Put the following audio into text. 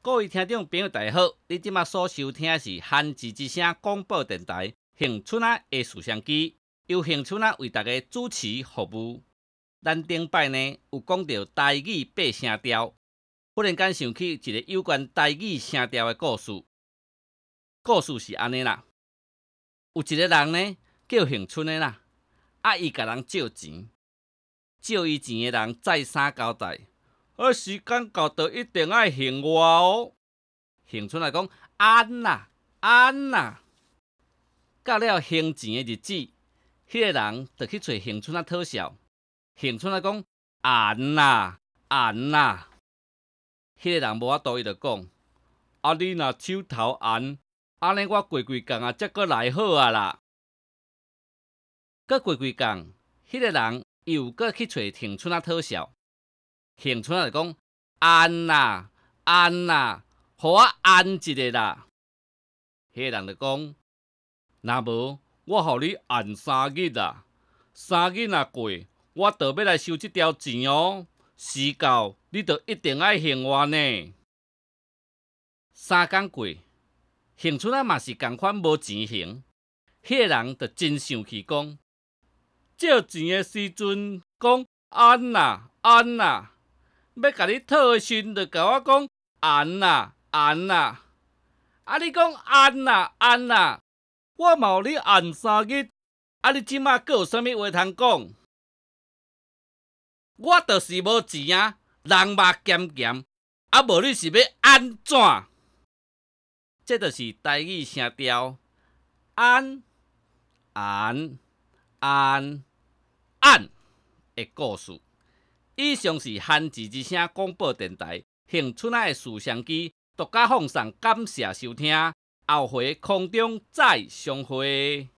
各位听众朋友，大家好！你即马所收听的是汉字之声广播电台恒春仔的摄像机，由恒春仔为大家主持服务。咱顶摆呢有讲到台语八声调，忽然间想起一个有关台语声调的故事。故事是安尼啦，有一个人呢叫恒春的啦，伊甲人借钱，借伊钱的人再三交代。时间到就一定爱还我哦。恒春来讲，安啦安啦。到了还钱的日子，迄个人就去找恒春讨笑。恒春来讲，安啦安啦。迄个人无法度，伊就讲：你若手头安，安尼我过几工才搁来好啊啦。搁过几工，迄个人又搁去找恒春讨笑。恒春就讲：安啦安啦，互我安一个啦。迄个人就讲：若无，我互你安3日啦。3日若过，我就要来收这条钱哦。时到，你就一定爱还我呢。3天过，恒春嘛是共款无钱还。迄个人就真生气，讲：借钱的时阵讲安啦安啦。要甲你讨的时，就甲我讲安啦安啦，你讲安啦安啦，我嘛互你安3日，你即马阁有啥物话通讲？我就是无钱啊，人目咸咸，无你是要安怎？这就是台语声调安安安安的故事。以上是汉字之声广播电台恒春仔的摄像机独家放送，感谢收听，后回空中再相会。